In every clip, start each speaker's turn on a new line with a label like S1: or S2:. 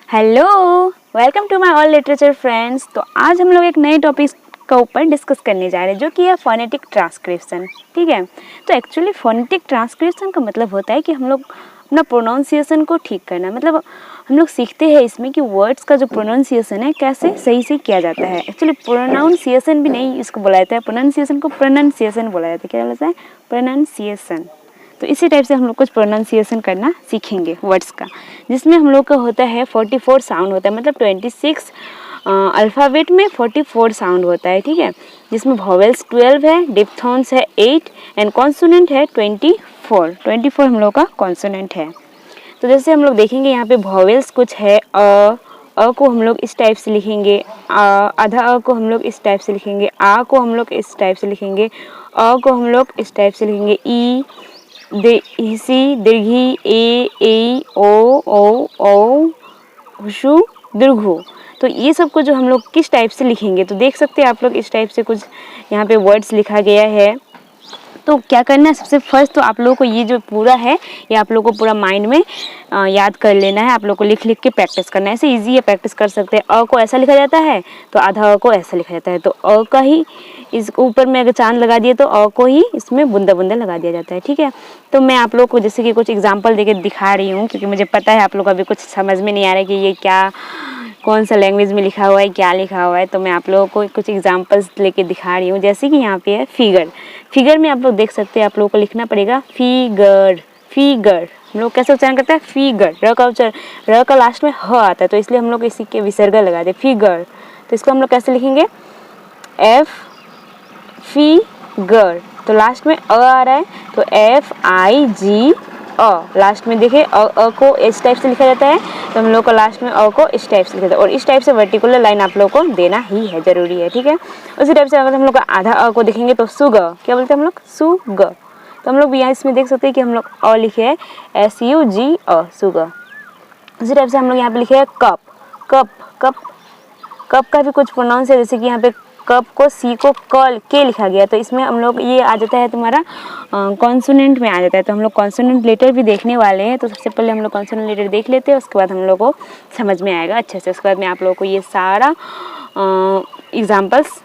S1: Hello, welcome to my all literature friends. तो आज हम लोग एक नए टॉपिक का ऊपर डिस्कस करने जा रहे हैं जो कि है फोनेटिक ट्रांसक्रिप्शन। ठीक है, तो एक्चुअली फोनेटिक ट्रांसक्रिप्शन का मतलब होता है कि हम लोग अपना प्रोनाउंसिएशन को ठीक करना। मतलब हम लोग सीखते हैं इसमें कि वर्ड्स का जो प्रोनाउंसिएशन है कैसे सही से किया जाता है। एक्चुअली प्रोनाउंसिएशन भी नहीं इसको बोला जाता है, प्रोनाउंसिएशन को प्रोनाउंसिएशन बोला जाता है। क्या बोलता है? प्रोनाउंसिएशन। तो इसी टाइप से हम लोग कुछ प्रोनाउंसिएशन करना सीखेंगे वर्ड्स का, जिसमें हम लोग का होता है 44 साउंड होता है। मतलब 26 अल्फ़ाबेट में 44 साउंड होता है। ठीक है, जिसमें वॉवेल्स 12 है, डिप्थॉन्स है 8 एंड कॉन्सोनेंट है 24 हम लोग का कॉन्सोनेंट है। तो जैसे हम लोग देखेंगे यहाँ पे वॉवेल्स कुछ है। अ को हम लोग इस टाइप से लिखेंगे, आधा अ को हम लोग इस टाइप से लिखेंगे, आ को हम लोग इस टाइप से लिखेंगे, अ को हम लोग इस टाइप से लिखेंगे, ई सी दीर्घी, ए ओ हुशु दीर्घु। तो ये सब को जो हम लोग किस टाइप से लिखेंगे, तो देख सकते हैं आप लोग इस टाइप से कुछ यहाँ पे वर्ड्स लिखा गया है। तो क्या करना है, सबसे फर्स्ट तो आप लोगों को ये जो पूरा है ये आप लोगों को पूरा माइंड में याद कर लेना है। आप लोगों को लिख लिख के प्रैक्टिस करना है। ऐसे इजी है, प्रैक्टिस कर सकते हैं। अ को ऐसा लिखा जाता है तो आधा अ को ऐसा लिखा जाता है। तो अ का ही इस ऊपर में अगर चांद लगा दिए तो अ को ही इसमें बूंदा बूंदा लगा दिया जाता है। ठीक है, तो मैं आप लोगों को जैसे कि कुछ एग्जाम्पल देके दिखा रही हूँ, क्योंकि मुझे पता है आप लोग को अभी कुछ समझ में नहीं आ रहा है कि ये क्या, कौन सा लैंग्वेज में लिखा हुआ है, क्या लिखा हुआ है। तो मैं आप लोगों को कुछ एग्जांपल्स लेके दिखा रही हूँ। जैसे कि यहाँ पे है फिगर। फिगर में आप लोग देख सकते हैं, आप लोगों को लिखना पड़ेगा फिगर। फिगर हम लोग कैसे उच्चारण करते हैं? फिगर। र का लास्ट में ह आता है, तो इसलिए हम लोग इसी के विसर्ग लगा दे फिगर। तो इसको हम लोग कैसे लिखेंगे? F figure. तो लास्ट में अ आ रहा है तो FIG अ। लास्ट में देखिए अ को इस टाइप से लिखा जाता है, तो हम लोग को लास्ट में अ को इस टाइप से लिखा जाता है। और इस टाइप से वर्टिकुलर लाइन आप लोग को देना ही है, जरूरी है। ठीक है, उसी टाइप से अगर हम लोग का आधा अ को देखेंगे तो सुग। क्या बोलते हैं हम लोग? सुग। तो हम लोग यहाँ इसमें देख सकते हैं कि हम लोग अ लिखे है SUG अ, सुग। उसी टाइप से हम लोग यहाँ पे लिखे है कप। कप कप कप का भी कुछ प्रोनाउंस है, जैसे कि यहाँ पे कप को सी को के लिखा गया, तो इसमें हम लोग ये आ जाता है तुम्हारा कॉन्सोनेंट में आ जाता है। तो हम लोग कॉन्सोनेंट लेटर भी देखने वाले हैं। तो सबसे पहले हम लोग कॉन्सोनेंट लेटर देख लेते हैं, उसके बाद हम लोग को समझ में आएगा अच्छे से। उसके बाद मैं आप लोगों को ये सारा एग्जाम्पल्स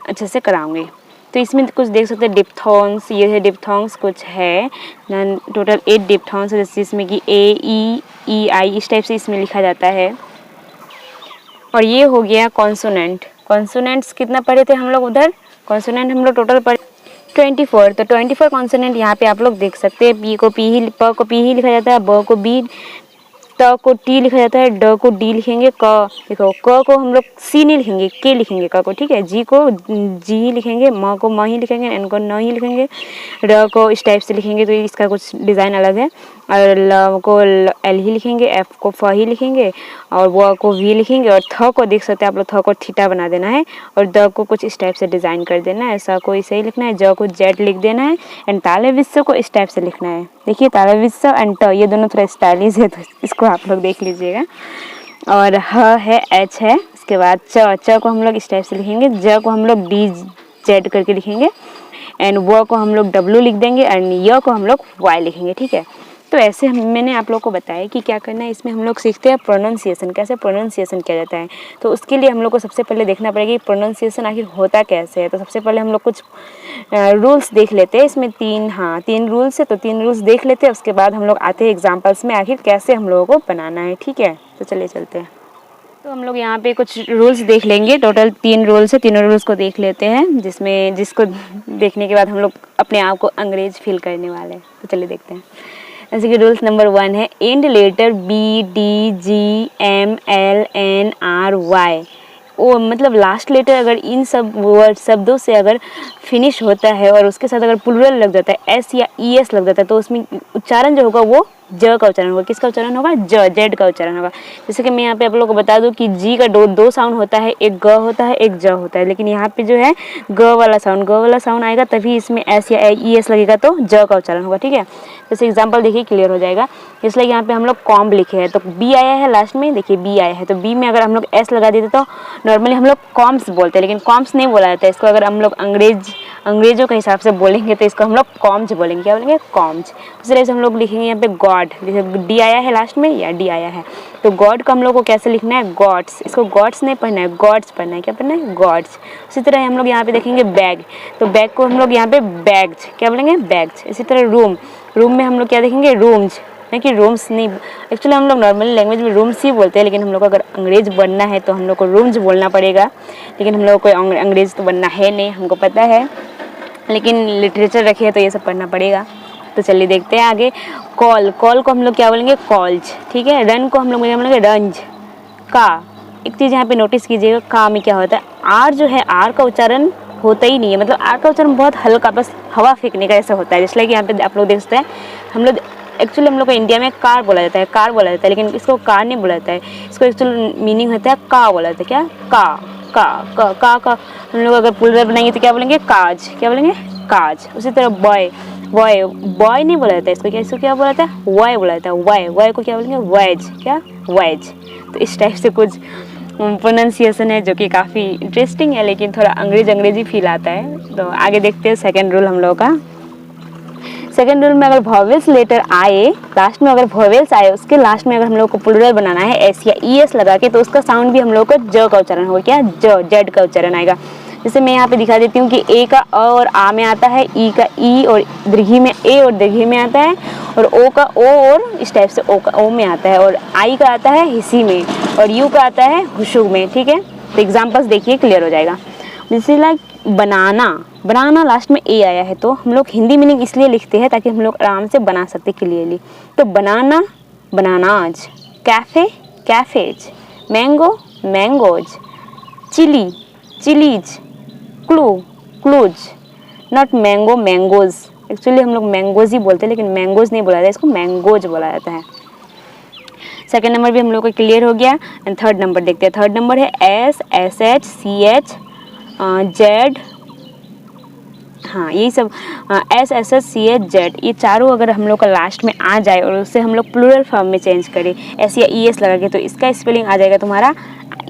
S1: अच्छे से कराऊंगी। तो इसमें कुछ देख सकते हैं डिप्थॉन्स, ये है डिप्थॉन्स कुछ है। टोटल 8 डिप्थॉन्स है, जैसे इसमें कि AEI इस टाइप से इसमें लिखा जाता है। और ये हो गया कॉन्सोनेंट। कॉन्सोनेंट्स कितना पढ़े थे हम लोग उधर? कॉन्सोनेंट हम लोग टोटल पढ़े 24। तो 24 कॉन्सोनेंट यहाँ पे आप लोग देख सकते हैं। प को पी ही लिखा जाता है, ब को बी, त को टी लिखा जाता है, ड को डी लिखेंगे, क देखो क को हम लोग सी नहीं लिखेंगे, के लिखेंगे क को। ठीक है, जी को जी ही लिखेंगे, म को म ही लिखेंगे, एन को न ही लिखेंगे, र को इस टाइप से लिखेंगे, तो इसका कुछ डिज़ाइन अलग है। और ल को एल ही लिखेंगे, एफ को फ ही लिखेंगे, और व को वी लिखेंगे, और थ को देख सकते हैं आप लोग, थ को थीटा बना देना है, और द को कुछ इस टाइप से डिज़ाइन कर देना है, ऐसा को इसे ही लिखना है, ज को जेड लिख देना है, एंड ताले विश्व को इस टाइप से लिखना है। देखिए ताले विश्व एंड ट ये दोनों थोड़ा स्टाइलिश है, तो इसको आप लोग देख लीजिएगा। और ह है, एच है, उसके बाद च को हम लोग इस टाइप से लिखेंगे, ज को हम लोग DZ करके लिखेंगे, एंड व को हम लोग W लिख देंगे, एंड य को हम लोग Y लिखेंगे। ठीक है, तो ऐसे मैंने आप लोग को बताया कि क्या करना है। इसमें हम लोग सीखते हैं प्रोनाउंसिएशन, कैसे प्रोनाउंसिएशन किया जाता है। तो उसके लिए हम लोग को सबसे पहले देखना पड़ेगा कि प्रोनाउंसिएशन आखिर होता कैसे है। तो सबसे पहले हम लोग कुछ रूल्स देख लेते हैं। इसमें तीन रूल्स है, तो 3 रूल्स देख लेते हैं। उसके बाद हम लोग आते हैं एग्जाम्पल्स में, आखिर कैसे हम लोगों को बनाना है। ठीक है, तो चलिए चलते हैं। तो हम लोग यहाँ पे कुछ रूल्स देख लेंगे। टोटल 3 रूल्स है, तीनों रूल्स को देख लेते हैं, जिसको देखने के बाद हम लोग अपने आप को अंग्रेज फील करने वाले हैं। तो चलिए देखते हैं। जैसे कि रूल्स नंबर 1 है, एंड लेटर BDGMLNRY, ओ मतलब लास्ट लेटर अगर इन सब वर्ड शब्दों से अगर फिनिश होता है और उसके साथ अगर प्लूरल लग जाता है, S या ES लग जाता है, तो उसमें उच्चारण जो होगा वो ज का उच्चारण होगा। किसका उच्चारण होगा? जेड का उच्चारण होगा। जैसे कि मैं यहाँ पे आप लोगों को बता दूं कि जी का दो साउंड होता है, एक ग होता है, एक ज होता है, लेकिन यहाँ पे जो है ग वाला साउंड आएगा, तभी इसमें S या ES लगेगा, तो ज का उच्चारण होगा। ठीक है, जैसे एग्जाम्पल देखिए क्लियर हो जाएगा। इसलिए यहाँ पे हम लोग कॉम्ब लिखे हैं, तो बी आया है लास्ट में, देखिए बी आया है, तो बी में अगर हम लोग S लगा देते तो नॉर्मली हम लोग कॉम्स बोलते हैं, लेकिन कॉम्स नहीं बोला जाता है इसको। अगर हम लोग अंग्रेज अंग्रेजों के हिसाब से बोलेंगे तो इसको हम लोग कॉम्ज बोलेंगे। क्या बोलेंगे? कॉम्ज। उस तरह से हम लोग लिखेंगे यहाँ पे गॉड, जैसे डी आया है लास्ट में या डी आया है, तो गॉड को हम लोग को कैसे लिखना है? गॉड्स। इसको गॉड्स नहीं पढ़ना है, गॉड्स पढ़ना है। क्या पढ़ना है? गॉड्स। उसी तरह हम लोग यहाँ पे देखेंगे बैग, तो बैग को हम लोग यहाँ पे बैग्स। क्या बोलेंगे? बैग्स। इसी तरह रूम, रूम में हम लोग क्या देखेंगे? रूम्स, नहीं कि रूम्स नहीं। एक्चुअली हम लोग नॉर्मल लैंग्वेज में रूम्स ही बोलते हैं, लेकिन हम लोग को अगर अंग्रेज बनना है तो हम लोग को रूम्स बोलना पड़ेगा। लेकिन हम लोग को अंग्रेज तो बनना है नहीं, हमको पता है, लेकिन लिटरेचर रखे है तो ये सब पढ़ना पड़ेगा। तो चलिए देखते हैं आगे। कॉल, कॉल को हम लोग क्या बोलेंगे? कॉल्ज। ठीक है। रन को हम लोग बोलेंगे रंज। का, एक चीज़ यहाँ पे नोटिस कीजिएगा, का में क्या होता है? आर जो है, आर का उच्चारण होता ही नहीं है, मतलब आर का उच्चारण बहुत हल्का, बस हवा फेंकने का ऐसा होता है। इसलिए कि यहाँ पे आप लोग देख सकते हैं, हम लोग एक्चुअली हम लोग को इंडिया में कार बोला जाता है, कार बोला जाता है, लेकिन इसको कार नहीं बोला जाता है, इसको एक्चुअल मीनिंग होता है का बोला जाता है। क्या? का हम लोग अगर प्लूरल बनाएंगे तो क्या बोलेंगे? काज। क्या बोलेंगे? काज। उसी तरह बॉय, बॉय, बॉय नहीं बोला जाता है, इसको क्या बोला जाता है? वाई बोला जाता है। वाई, वाई को क्या बोलेंगे? वैज। क्या? वैज। तो इस टाइप से कुछ प्रोनाउंसिएशन है जो कि काफ़ी इंटरेस्टिंग है, लेकिन थोड़ा अंग्रेजी फील आता है। तो आगे देखते हैं सेकेंड रूल हम लोग का। सेकेंड रूल में अगर वॉवेल्स लेटर आए, लास्ट में अगर वॉवेल्स आए, उसके लास्ट में अगर हम लोग को प्लूरल बनाना है एस या ई एस लगा के, तो उसका साउंड भी हम लोग को ज का उच्चारण होगा। क्या? ज, जेड का उच्चारण आएगा। जैसे मैं यहाँ पे दिखा देती हूँ कि ए का अ और आ में आता है, ई का ई और दीर्घी में ए और दीर्घी में आता है, और ओ का ओ और इस टाइप से ओ का ओ में आता है, और आई का आता है हिसी में, और यू का आता है हुशु में। ठीक है। तो एग्जाम्पल्स देखिए, क्लियर हो जाएगा। जैसे लाइक बनाना, बनाना लास्ट में ए आया है, तो हम लोग हिंदी मीनिंग इसलिए लिखते हैं ताकि हम लोग आराम से बना सकते क्लियरली। तो banana, bananas. Cafe, cafes. Mango, mangoes. Chilli, chillies. Clue, clues. Not mango, mangoes. Actually हम लोग मैंगोज ही बोलते हैं, लेकिन मैंगोज नहीं बोला जाता है, इसको मैंगोज बोला जाता है। सेकेंड नंबर भी हम लोग को क्लियर हो गया। एंड थर्ड नंबर देखते हैं। थर्ड नंबर है S, S H, C H, Z, हाँ यही सब, S S S C H Z, ये चारों अगर हम लोग का लास्ट में आ जाए और उससे हम लोग प्लूरल फॉर्म में चेंज करें एस या ई एस लगा के, तो इसका स्पेलिंग आ जाएगा तुम्हारा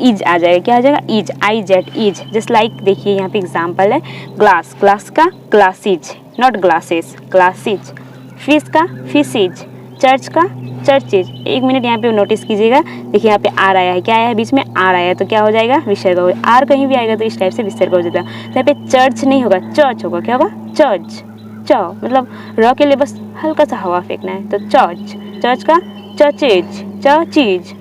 S1: ईज आ जाएगा। क्या आ जाएगा? Es, I Z, es. Just like देखिए यहाँ पे एग्जाम्पल है, ग्लास, ग्लास का glassies, not glasses, glassies. Fish का फिशीज, चर्च का चर्चेज। एक मिनट यहाँ पे नोटिस कीजिएगा, देखिए यहाँ पे आर आया है, क्या आया है बीच में? आर आया है, तो क्या हो जाएगा? विसर्ग हो जाएगा। आर कहीं भी आएगा तो इस टाइप से विसर्ग हो जाता है। तो यहाँ पे चर्च नहीं होगा, चर्च होगा। क्या होगा? चर्च। च मतलब र के लिए बस हल्का सा हवा फेंकना है, तो चर्च। चर्च का चर्चेज, चीज।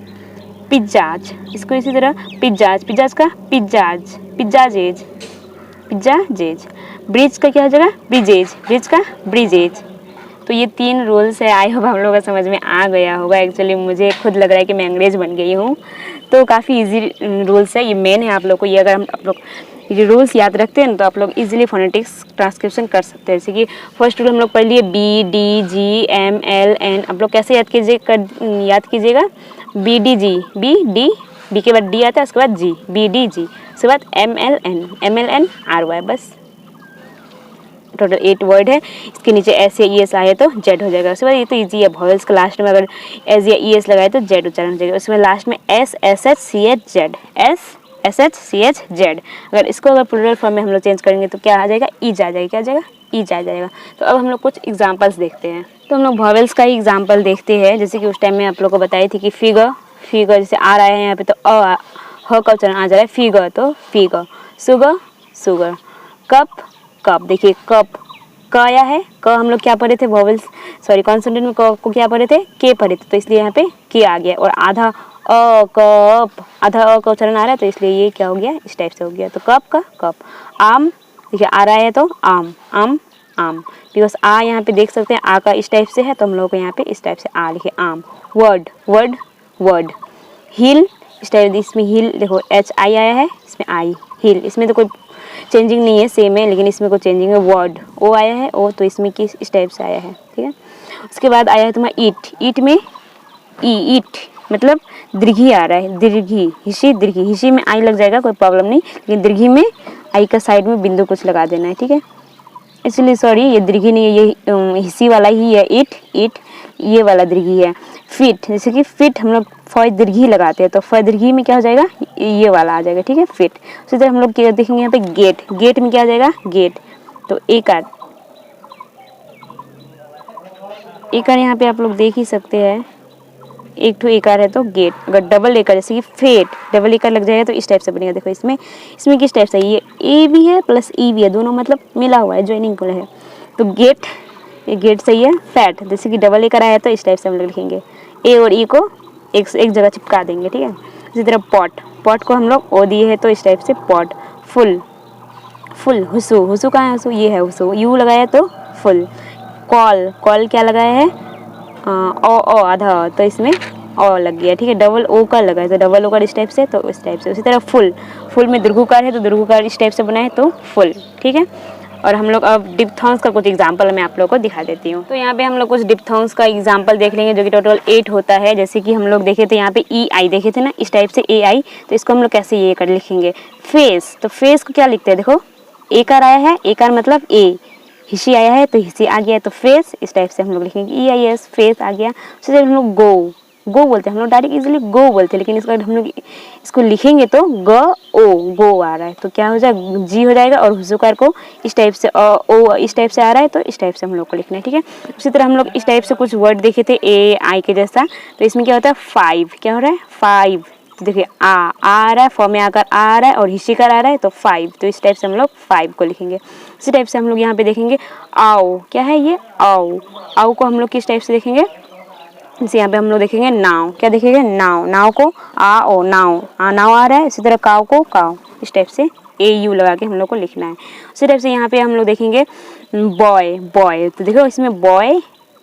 S1: पिज्जाज, इसको इसी तरह पिज्जाज, पिज्जाज का पिज्जाज, पिज्जाजेज, पिज्जाजेज। ब्रिज का क्या हो जाएगा? ब्रिजेज, ब्रिज का ब्रिजेज। तो ये 3 रूल्स है, आई होप हम लोगों को समझ में आ गया होगा। एक्चुअली मुझे खुद लग रहा है कि मैं अंग्रेज बन गई हूँ, तो काफ़ी इजी रूल्स है, ये मेन है आप लोग को। ये अगर आप लोग ये रूल्स याद रखते हैं तो आप लोग इजीली फोनेटिक्स ट्रांसक्रिप्शन कर सकते हैं। जैसे कि फर्स्ट रूल हम लोग पढ़ लिए B D G M L N, आप लोग कैसे याद कीजिएगा? B D G, B D, B के बाद डी आता है, उसके बाद जी, बी डी जी, उसके बाद M L N R Y. बस टोटल 8 वर्ड है। इसके नीचे एस या ई एस आए तो जेड हो जाएगा। उसके बाद ये तो इजी है, वॉवेल्स के लास्ट में अगर एस या ई एस लगाए तो जेड उच्चारण हो जाएगा। उसके बाद लास्ट में S S H C H Z, S S H C H Z. अगर इसको अगर प्लूरल फॉर्म में हम लोग चेंज करेंगे तो क्या आ जाएगा? ईज आ जाएगा। क्या आ जाएगा? ईज आ जाएगा। तो अब हम लोग कुछ एग्जाम्पल्स देखते हैं। तो हम लोग वॉवेल्स का ही एग्जाम्पल देखते हैं। जैसे कि उस टाइम में आप लोग को बताई थी कि फिगर, फिगर जैसे आ रहा है यहाँ पे तो ह का उच्चारण आ जा रहा है, फिगर तो figure. Sugar, sugar. Cup, cup, देखिए कप क आया है, क हम लोग क्या पढ़े थे? वॉवेल्स, सॉरी कॉन्सोनेंट में क को क्या पढ़े थे? के पढ़े थे, तो इसलिए यहाँ पे के आ गया। और आधा अ कप, आधा अ का उच्चारण आ रहा है, तो इसलिए ये क्या हो गया? इस टाइप से हो गया। तो कप का कप। आम, देखिए आ रहा है तो आम, आम, आम, बिकॉज आ यहाँ पे देख सकते हैं आ का इस टाइप से है, तो हम लोग को यहाँ पे इस टाइप से आ लिखे आम। Word, word, word. हिल, इस टाइप, इसमें हिल देखो एच आई आया है, इसमें आई, हिल, इसमें तो कोई चेंजिंग नहीं है, सेम है, लेकिन इसमें कोई चेंजिंग है। वर्ड, ओ आया है, ओ, तो इसमें किस इस टाइप से आया है। ठीक है। उसके बाद आया है तुम्हारा ईट, ईट में ई, ईट मतलब दीर्घी आ रहा है, दीर्घी, हिसी, दीर्घी, हिसी में आई लग जाएगा, कोई प्रॉब्लम नहीं, लेकिन दीर्घी में आई का साइड में बिंदु कुछ लगा देना है। ठीक है। इसलिए सॉरी, ये दीर्घी नहीं है, ये हिसी वाला ही है, ईट, ईट, ये वाला दीर्घी है। फिट, जैसे कि फिट हम लोग फ दीर्घी लगाते हैं, तो फ दीर्घी में क्या हो जाएगा? ये वाला आ जाएगा। ठीक है, फिट। उसी तरह हम लोग क्या देखेंगे यहाँ पे गेट, गेट में क्या आ जाएगा? गेट। तो एकार, एकार यहाँ पे आप लोग देख ही सकते हैं, एक तो एकार है तो गेट। अगर डबल एकार जैसे कि फेट, डबल एकार लग जाएगा तो इस टाइप से बनेगा। देखो इसमें किस टाइप से, ये ए भी है प्लस ई भी है, दोनों मतलब मिला हुआ है, ज्वाइनिंग को है। तो गेट, ये गेट सही है। फैट जैसे कि डबल एकार आया तो इस टाइप से हम लोग लिखेंगे, ए और ई को एक जगह चिपका देंगे, ठीक है। इसी तरह पॉट, पॉट को हम लोग ओ दिए है तो इस टाइप से पॉट। Full, full. हुसू, हुसू कहाँ है, हुसू ये है, हुसू यू लगाया तो फुल। कॉल, कॉल क्या लगाया है, ओ आधा, तो इसमें ओ लग गया, ठीक है। डबल ओ का लगा है तो डबल ओ का इस टाइप से, तो इस टाइप से। उसी तरह फुल, फुल में दीर्घकार है तो दीर्घकार इस टाइप से बना है तो फुल, ठीक है। और हम लोग अब डिप्थॉन्स का कुछ एग्जांपल मैं आप लोगों को दिखा देती हूँ। तो यहाँ पे हम लोग कुछ डिप्थॉन्स का एग्जांपल देख लेंगे जो कि टोटल 8 होता है। जैसे कि हम लोग देखे थे यहाँ पे ई आई देखे थे ना, इस टाइप से ए आई, तो इसको हम लोग कैसे ये कर लिखेंगे। फेस, तो फेस को क्या लिखते हैं, देखो एकार आया है, एकार मतलब ए, हिसी आया है तो हिसी आ गया, तो फेस इस टाइप से हम लोग लिखेंगे, ई आई एस, फेस आ गया। उससे हम लोग गो, गो बोलते हैं हम लोग, डायरेक्ट इजीली गो बोलते हैं, लेकिन इसका हम लोग इसको लिखेंगे तो ग ओ, गो आ रहा है तो क्या हो जाएगा, जी हो जाएगा। और हुजूकार को इस टाइप से ओ इस टाइप से आ रहा है तो इस टाइप से हम लोग को लिखना है, ठीक है। उसी तरह हम लोग इस टाइप से कुछ वर्ड देखे थे ए आई के जैसा, तो इसमें क्या होता है, फाइव, क्या हो रहा है, फाइव। तो देखिए आ रहा है, फॉर्म में आकर आ रहा है और हिस्सीकार आ रहा है तो फाइव, तो इस टाइप से हम लोग फाइव को लिखेंगे। इसी टाइप से हम लोग यहाँ पे देखेंगे आओ, क्या है ये, आओ, आओ को हम लोग किस टाइप से देखेंगे, जैसे यहाँ पे हम लोग देखेंगे नाव, क्या देखेंगे, नाव, नाव को आ ओ, नाव, नाव आ रहा है। इसी तरह काव को काव, इस टाइप से ए यू लगा के हम लोग को लिखना है। उसी टाइप से यहाँ पे हम लोग देखेंगे बॉय, बॉय, तो देखो इसमें बॉय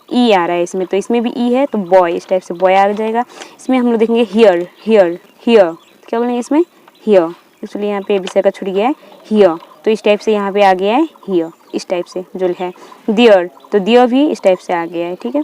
S1: ई आ रहा है इसमें, तो इसमें भी ई है तो बॉय, इस टाइप से बॉय आ जाएगा। इसमें हम लोग देखेंगे हियर, हियर, हियर, क्या बोलेंगे इसमें, हियर, इसलिए यहाँ पे विषय का छूट गया है हियर, तो इस टाइप से यहाँ पे आ गया है हियर, इस टाइप से जो है। दियर, तो दियर भी इस टाइप से आ गया है, ठीक है।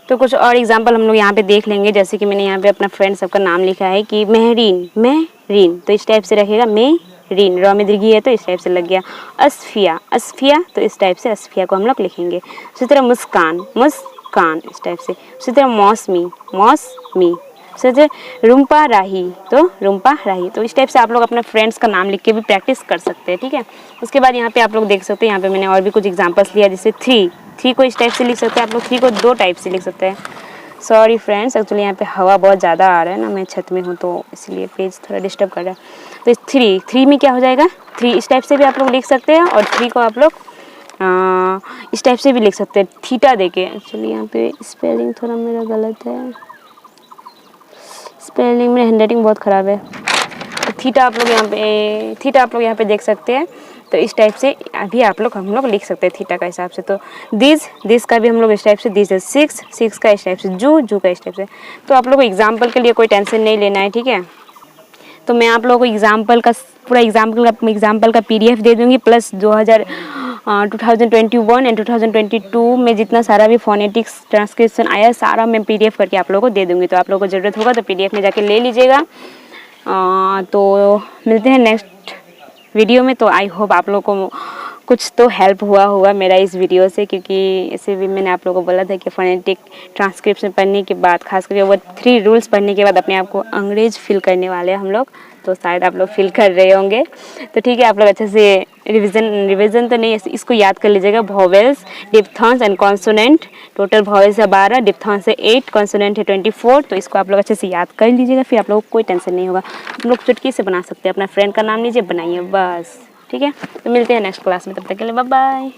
S1: तो कुछ और एग्जाम्पल हम लोग यहाँ पे देख लेंगे। जैसे कि मैंने यहाँ पे अपना फ्रेंड सबका नाम लिखा है कि महरीन, महरीन, तो इस टाइप से रखेगा, महरीन, र में दीर्घी है तो इस टाइप से लग गया। असफिया, असफिया, तो इस टाइप से असफिया को हम लोग लिखेंगे। उसी तरह मुस्कान, मुस्कान, इस टाइप से। उसी तरह मौसमी, मौसमी, उसी रुम्पा राही, तो रुम्पा राही, तो इस टाइप से आप लोग अपने फ्रेंड्स का नाम लिख के भी प्रैक्टिस कर सकते हैं, ठीक है। उसके बाद यहाँ पे आप लोग देख सकते हैं, यहाँ पे मैंने और भी कुछ एग्जाम्पल्स लिया, जैसे थ्री, थ्री को इस टाइप से लिख सकते हैं आप लोग, थ्री को दो टाइप से लिख सकते हैं। सॉरी फ्रेंड्स, एक्चुअली यहाँ पे हवा बहुत ज़्यादा आ रहा है ना, मैं छत में हूँ तो इसलिए पेज थोड़ा डिस्टर्ब कर रहा है। तो थ्री, थ्री में क्या हो जाएगा, थ्री इस टाइप से भी आप लोग लिख सकते हैं, और थ्री को आप लोग इस टाइप से भी लिख सकते हैं, थीटा देके। एक्चुअली यहाँ पे स्पेलिंग थोड़ा मेरा गलत है, स्पेलिंग में हैंडराइटिंग बहुत ख़राब है। तो थीटा आप लोग यहाँ पे, थीटा आप लोग यहाँ पे देख सकते हैं, तो इस टाइप से अभी आप लोग हम लोग लिख सकते हैं थीटा का हिसाब से। तो दिस का भी हम लोग इस टाइप से, दिस है सिक्स, सिक्स का इस टाइप से, जू का इस टाइप से। तो आप लोग को एग्जाम्पल के लिए कोई टेंशन नहीं लेना है, ठीक है। तो मैं आप लोगों को एग्जाम्पल का पूरा एग्जाम्पल का PDF दे दूँगी, प्लस 2021 एंड 2022 में जितना सारा भी फोनेटिक्स ट्रांसक्रिप्शन आया है सारा मैं PDF करके आप लोगों को दे दूँगी। तो आप लोगों को ज़रूरत होगा तो PDF में जाके ले लीजिएगा। तो मिलते हैं नेक्स्ट वीडियो में। तो आई होप आप लोगों को कुछ तो हेल्प हुआ होगा मेरा इस वीडियो से, क्योंकि इसे भी मैंने आप लोगों को बोला था कि फोनेटिक ट्रांसक्रिप्शन पढ़ने के बाद, खास करके वो 3 रूल्स पढ़ने के बाद अपने आप को अंग्रेज फील करने वाले हैं हम लोग। तो शायद आप लोग फील कर रहे होंगे। तो ठीक है, आप लोग अच्छे से रिविज़न तो नहीं, इसको याद कर लीजिएगा। Vowels, diphthongs and consonant, total vowels है 12, डिप्थॉन्स है 8, कॉन्सोनेंट है 24। तो इसको आप लोग अच्छे से याद कर लीजिएगा, फिर आप लोगों को कोई टेंशन नहीं होगा। आप लोग चुटकी से बना सकते हैं, अपना फ्रेंड का नाम लीजिए, बनाइए बस, ठीक है। तो मिलते हैं नेक्स्ट क्लास में, तब तक के लिए बाय बाय।